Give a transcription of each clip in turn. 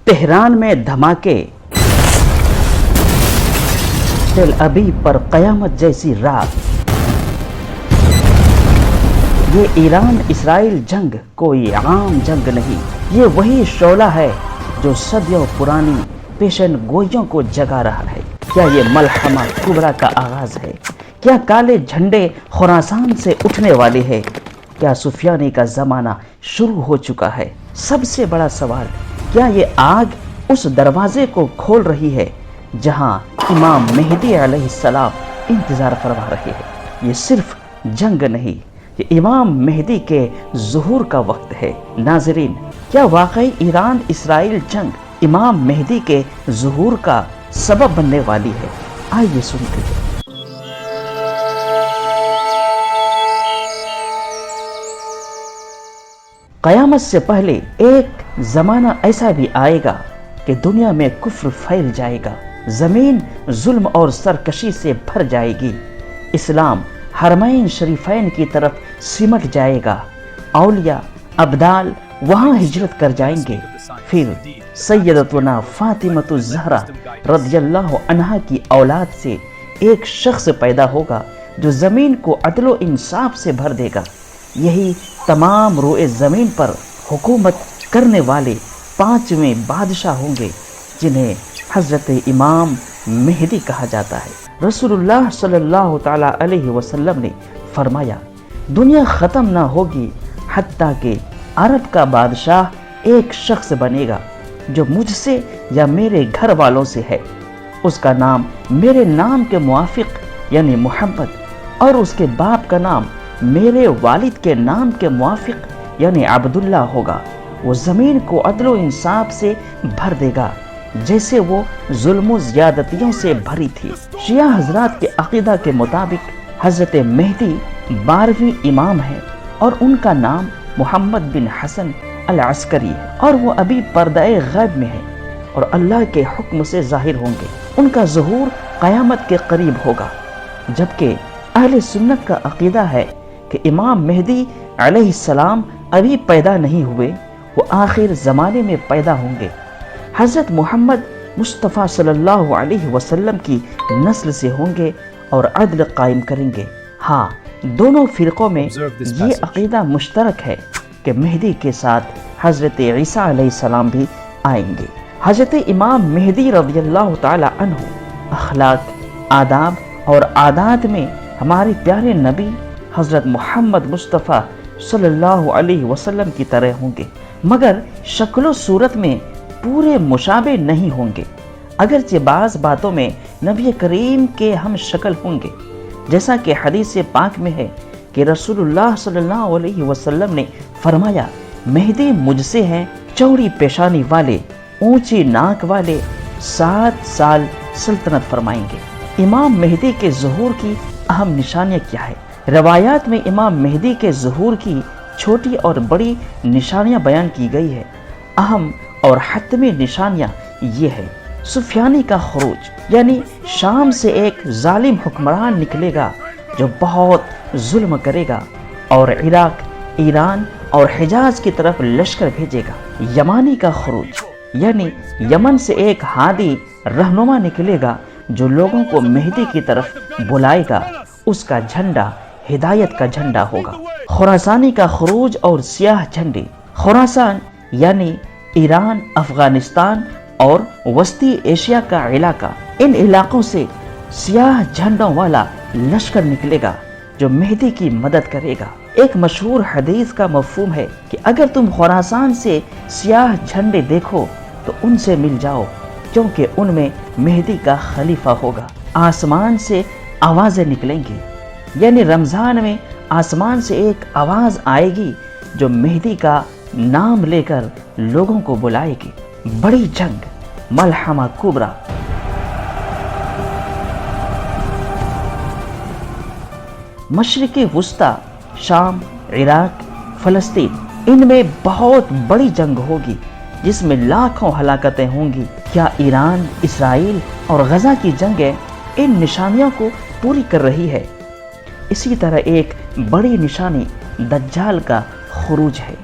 Tehran में धमाके, तेल अबीब पर कयामत जैसी रात। ये ईरान इसराइल जंग कोई आम जंग नहीं, ये वही शोला है जो सदियों पुरानी पेशन गोइयों को जगा रहा है। क्या ये मलहमा कुबरा का आगाज है? क्या काले झंडे खुरासान से उठने वाले हैं? क्या सुफियानी का जमाना शुरू हो चुका है? सबसे बड़ा सवाल, क्या ये आग उस दरवाजे को खोल रही है जहां इमाम मेहदी अलैहिस्सलाम इंतजार फरमा रहे हैं? ये सिर्फ जंग नहीं, ये इमाम मेहदी के ज़ुहूर का वक्त है। नाज़रीन, क्या वाकई ईरान इसराइल जंग इमाम मेहदी के ज़ुहूर का सबब बनने वाली है? आइए सुनते हैं। क़यामत से पहले एक ज़माना ऐसा भी आएगा कि दुनिया में कुफ्र फैल जाएगा, ज़मीन जुल्म और सरकशी से भर जाएगी, इस्लाम हरमैन शरीफैन की तरफ सिमट जाएगा, औलिया अब्दाल वहाँ हिजरत कर जाएंगे। फिर सैयदतुना फातिमतु ज़हरा रज़ियल्लाहु अन्हा की औलाद से एक शख्स पैदा होगा जो ज़मीन को अदलो इंसाफ से भर देगा। यही तमाम रोए ज़मीन पर हुकूमत करने वाले पांचवें बादशाह होंगे जिन्हें हज़रत इमाम मेहदी कहा जाता है। रसूलुल्लाह सल्लल्लाहु ताला अलैहि वसल्लम ने फरमाया, दुनिया ख़त्म ना होगी हत्ता कि अरब का बादशाह एक शख्स बनेगा जो मुझसे या मेरे घर वालों से है। उसका नाम मेरे नाम के मुआफिक यानी मोहम्मद, और उसके बाप का नाम मेरे वालिद के नाम के मुआफिक यानी अब्दुल्ला होगा। वो ज़मीन को अदलो इंसाफ से भर देगा जैसे वो जुल्म ज़्यादतियों से भरी थी। शिया हजरात के अकीदा के मुताबिक हज़रत मेहदी 12वीं इमाम है और उनका नाम मोहम्मद बिन हसन अल अस्करी है, और वो अभी पर्दाए गैब में है और अल्लाह के हुक्म से ज़ाहिर होंगे। उनका ज़ुहूर क़यामत के करीब होगा, जबकि अहले सुन्नत का अकीदा है कि इमाम मेहदी अलैहिस्सलाम अभी पैदा नहीं हुए, वो आखिर ज़माने में पैदा होंगे। हज़रत मोहम्मद मुस्तफ़ा सल्लल्लाहु अलैहि वसल्लम की नस्ल से होंगे और अदल कायम करेंगे। हाँ, दोनों फ़िरक़ों में ये अक़ीदा मुश्तरक है कि मेहदी के साथ हज़रत ईसा अलैहिस्सलाम भी आएंगे। हज़रत इमाम मेहदी रज़ियल्लाहु ताला अन्हु अखलाक, आदाब और आदात में हमारे प्यारे नबी हज़रत मोहम्मद मुस्तफ़ा सल्लल्लाहु अलैहि वसल्लम की तरह होंगे, मगर शक्ल सूरत में पूरे मुशाबे नहीं होंगे। अगरचे बाज़ बातों में नबी करीम के हम शक्ल होंगे, जैसा कि हदीस पाक में है कि रसूलुल्लाह सल्लल्लाहु अलैहि वसल्लम ने फरमाया, मेहदी मुझसे हैं, चौड़ी पेशानी वाले, ऊंची नाक वाले, 7 साल सल्तनत फरमाएंगे। इमाम मेहदी के ज़ुहूर की अहम निशानियाँ क्या है? रवायात में इमाम मेहदी के ज़ुहूर की छोटी और बड़ी निशानियाँ बयान की गई है। अहम और हतमी निशानियाँ ये है, सुफियानी का खुरूज, यानी शाम से एक जालिम हुक्मरान निकलेगा जो बहुत जुल्म करेगा और इराक, ईरान और हिजाज की तरफ लश्कर भेजेगा। यमानी का खुरूज, यानी यमन से एक हादी रहनुमा निकलेगा जो लोगों को मेहदी की तरफ बुलाएगा, उसका झंडा हिदायत का झंडा होगा। खुरासानी का खुरूज और सियाह झंडे, खुरासान यानी ईरान, अफगानिस्तान और वस्ती एशिया का इलाका, इन इलाकों से सियाह झंडों वाला लश्कर निकलेगा जो मेहदी की मदद करेगा। एक मशहूर हदीस का मफहूम है कि अगर तुम खुरासान से सियाह झंडे देखो तो उनसे मिल जाओ, क्योंकि उनमें मेहदी का खलीफा होगा। आसमान से आवाज़ें निकलेंगी, यानी रमज़ान में आसमान से एक आवाज़ आएगी जो मेहदी का नाम लेकर लोगों को बुलाएगी। बड़ी जंग, मलहमा कुबरा। मशरिक़ी वुस्ता, शाम, इराक, फ़लस्तीन, इनमें बहुत बड़ी जंग होगी जिसमें लाखों हलाकतें होंगी। क्या ईरान, इसराइल और गजा की जंगें इन निशानियों को पूरी कर रही है? इसी तरह एक बड़ी निशानी दज्जाल का खुरूज है।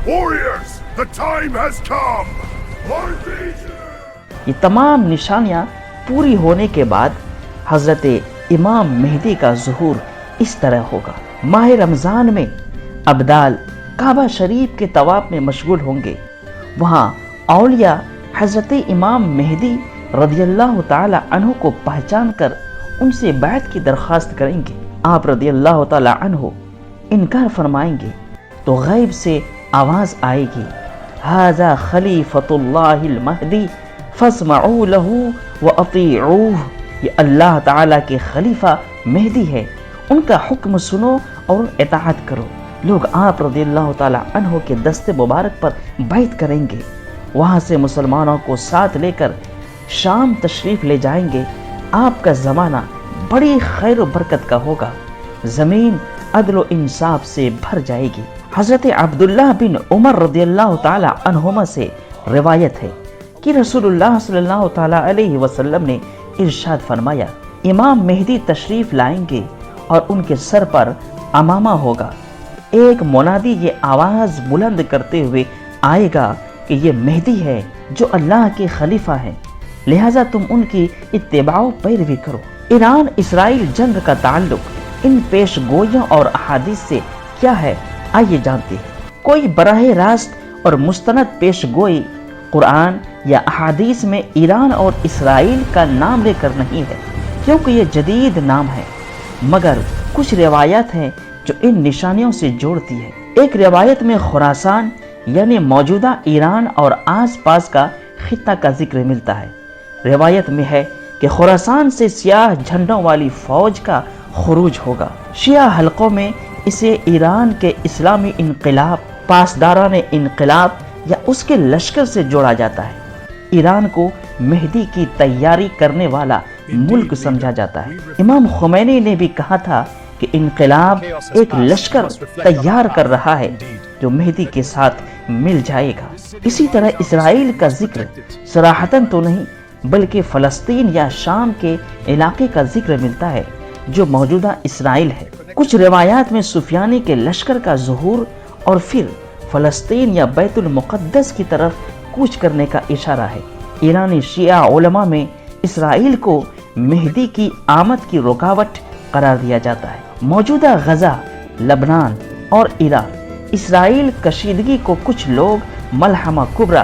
Warriors, the time has come. یہ تمام نشانیاں پوری ہونے کے بعد حضرت امام مہدی کا ظہور اس طرح ہوگا۔ ماہ رمضان میں ابدال کعبہ شریف کے طواف میں مشغول ہوں گے۔ وہاں اولیاء حضرت امام مہدی رضی اللہ تعالی عنہ کو پہچان کر ان سے بیعت کی درخواست کریں گے۔ آپ رضی اللہ تعالی عنہ انکار فرمائیں گے تو غیب سے آواز آئے گی، ھذا خلیفۃ اللہ المہدی فاسمعوا لہ واطیعوہ، یہ اللہ تعالیٰ کے خلیفہ مہدی ہے، ان کا حکم سنو اور اطاعت کرو۔ لوگ آپ رضی اللہ تعالی عنہ کے دست مبارک پر بیعت کریں گے۔ وہاں سے مسلمانوں کو ساتھ لے کر شام تشریف لے جائیں گے۔ آپ کا زمانہ بڑی خیر و برکت کا ہوگا، زمین عدل و انصاف سے بھر جائے گی۔ حضرت عبداللہ بن عمر رضی اللہ تعالی عنہما سے روایت ہے کہ رسول اللہ صلی اللہ تعالی علیہ وسلم نے ارشاد فرمایا، امام مہدی تشریف لائیں گے اور ان کے سر پر عمامہ ہوگا۔ ایک منادی یہ آواز بلند کرتے ہوئے آئے گا کہ یہ مہدی ہے جو اللہ کے خلیفہ ہیں، لہٰذا تم ان کی اتباع و پیروی کرو۔ ایران اسرائیل جنگ کا تعلق ان پیش گوئیوں اور احادیث سے کیا ہے، آئیے جانتے ہیں۔ کوئی براہ راست اور مستند پیش گوئی قرآن یا احادیث میں ایران اور اسرائیل کا نام لے کر نہیں ہے، کیونکہ یہ جدید نام ہے، مگر کچھ روایات ہیں جو ان نشانیوں سے جوڑتی ہے۔ ایک روایت میں خراسان یعنی موجودہ ایران اور آس پاس کا خطہ کا ذکر ملتا ہے۔ روایت میں ہے کہ خراسان سے سیاہ جھنڈوں والی فوج کا خروج ہوگا۔ شیعہ حلقوں میں اسے ایران کے اسلامی انقلاب، پاسداران انقلاب یا اس کے لشکر سے جوڑا جاتا ہے۔ ایران کو مہدی کی تیاری کرنے والا ملک سمجھا جاتا ہے۔ امام خمینی نے بھی کہا تھا کہ انقلاب ایک لشکر تیار کر رہا ہے جو مہدی کے ساتھ مل جائے گا۔ اسی طرح اسرائیل کا ذکر صراحتاً تو نہیں بلکہ فلسطین یا شام کے علاقے کا ذکر ملتا ہے جو موجودہ اسرائیل ہے۔ کچھ روایات میں سفیانی کے لشکر کا ظہور اور پھر فلسطین یا بیت المقدس کی طرف کوچ کرنے کا اشارہ ہے۔ ایرانی شیعہ علماء میں اسرائیل کو مہدی کی آمد کی رکاوٹ قرار دیا جاتا ہے۔ موجودہ غزہ، لبنان اور عراق اسرائیل کشیدگی کو کچھ لوگ ملحمہ کبریٰ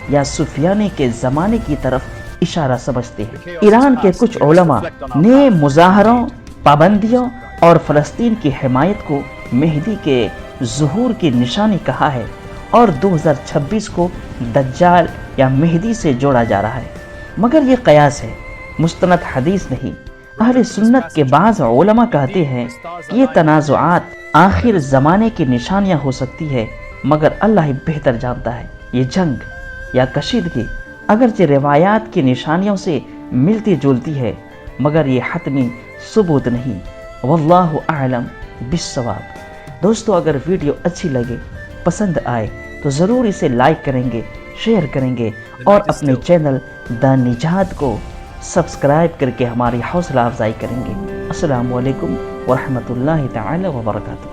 یا سفیانی کے زمانے کی طرف اشارہ سمجھتے ہیں۔ ایران کے کچھ علماء نے مظاہروں، پابندیوں اور فلسطین کی حمایت کو مہدی کے ظہور کی نشانی کہا ہے اور 2026 کو دجال یا مہدی سے جوڑا جا رہا ہے، مگر یہ قیاس ہے، مستند حدیث نہیں۔ اہل سنت کے بعض علماء کہتے ہیں کہ یہ تنازعات آخر زمانے کی نشانیاں ہو سکتی ہے، مگر اللہ ہی بہتر جانتا ہے۔ یہ جنگ یا کشیدگی اگرچہ روایات کی نشانیوں سے ملتی جلتی ہے، مگر یہ حتمی ثبوت نہیں۔ واللہ اعلم بالصواب۔ دوستو، اگر ویڈیو اچھی لگے، پسند آئے تو ضرور اسے لائک کریں گے، شیئر کریں گے اور اپنے چینل دا نجات کو سبسکرائب کر کے ہماری حوصلہ افزائی کریں گے۔ السلام علیکم ورحمۃ اللہ تعالی وبرکاتہ۔